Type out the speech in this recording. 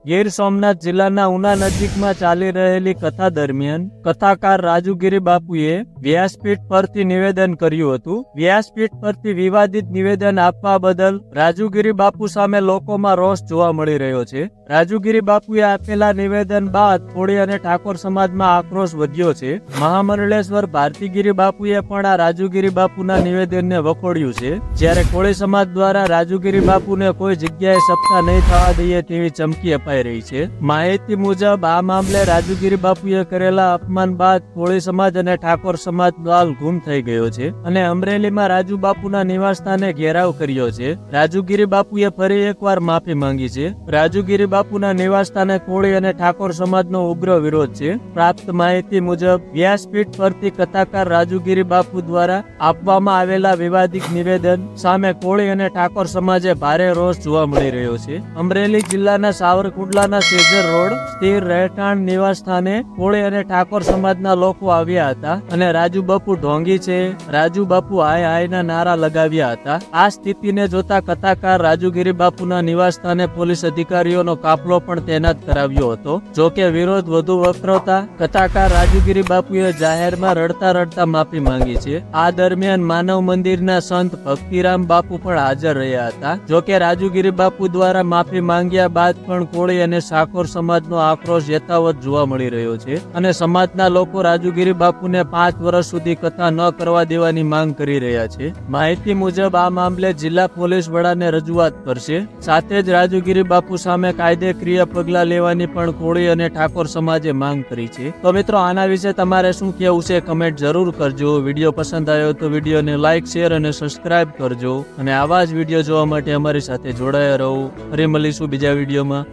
ગીર સોમનાથ જિલ્લાના ઉના નજીકમાં ચાલી રહેલી કથા દરમિયાન કથાકાર રાજુગીરી બાપુએ વ્યાસપીઠ પરથી નિવેદન કર્યું હતું. વ્યાસપીઠ પરથી વિવાદિત નિવેદન આપવા બદલ રાજુગીરી બાપુ સામે લોકોમાં રોષ જોવા મળી રહ્યો છે. રાજુગીરી બાપુએ આપેલા નિવેદન બાદ કોળી અને ઠાકોર સમાજમાં આક્રોશ વધ્યો છે. મહામંડળેશ્વર ભારતીગીરી બાપુએ પણ આ રાજુગીરી બાપુના નિવેદનને વખોડ્યું છે. જ્યારે કોળી સમાજ દ્વારા રાજુગીરી બાપુને કોઈ જગ્યાએ સત્તા નહીં થવા દઈએ તેવી ચમકી અપાઈ રહી છે. માહિતી મુજબ આ મામલે રાજુગીરી બાપુએ કરેલા અપમાન બાદ કોળી સમાજ અને ઠાકોર સમાજ હાલ ગુમ થઈ ગયો છે અને અમરેલીમાં રાજુ બાપુના નિવાસસ્થાને ઘેરાવ કર્યો છે. રાજુગીરી બાપુએ ફરી એકવાર માફી માંગી છે. રાજુગીરી બાપુના નિવાસસ્થાને કોળી અને ઠાકોર સમાજનો ઉગ્ર વિરોધ છે. પ્રાપ્ત માહિતી મુજબ વ્યાસપીઠ પરથી કથાકાર રાજુગીરી બાપુ દ્વારા આપવામાં આવેલા વિવાદિત નિવેદન સામે કોળી અને ઠાકોર સમાજે ભારે રોષ જોવા મળી રહ્યો છે. અમરેલી જિલ્લાના સાવરકુંડલાના સેજર રોડ સ્થિર રહેઠાણ નિવાસ સ્થાને કોળી અને ઠાકોર સમાજના લોકો આવ્યા હતા અને રાજુ બાપુ ઢોંગી છે, રાજુ બાપુ હાય હાયના નારા લગાવ્યા હતા. આ સ્થિતિને જોતા કથાકાર રાજુગીરી બાપુના નિવાસ સ્થાને પોલીસ અધિકારીઓનો કાફલો પણ તૈનાત કરાવ્યો હતો. જોકે વિરોધ વધુ વકરતા કથાકાર રાજુગીરી બાપુએ જાહેરમાં રડતા રડતા માફી માંગી છે. આ દરમિયાન માનવ મંદિરના સંત ભક્તિરામ બાપુ પણ હાજર રહ્યા હતા. જોકે રાજુગીરી બાપુ દ્વારા માફી માંગ્યા બાદ પણ કોળી અને ઠાકોર સમાજનો આક્રોશ યથાવત જોવા મળી રહ્યો છે અને સમાજના લોકો રાજુગીરી બાપુને 5 વર્ષ સુધી કથા ન કરવા દેવાની માંગ કરી રહ્યા છે. માહિતી મુજબ આ મામલે જિલ્લા પોલીસ વડાને રજૂઆત કરશે. સાથે જ રાજુગીરી બાપુ સામે કાયદેકીય પગલાં લેવાની પણ કોળી અને ઠાકોર સમાજે માંગ કરી છે. તો મિત્રો, આના વિશે તમારે શું કહેવું છે કમેન્ટ જરૂર કરજો. વિડીયો પસંદ આવ્યો તો વિડીયોને લાઇક, શેર અને સબસ્ક્રાઇબ કરજો અને આવા જ વિડીયો જોવા માટે અમારી સાથે જોડાયા રહો. ફરી મળીશું બીજા વિડીયોમાં.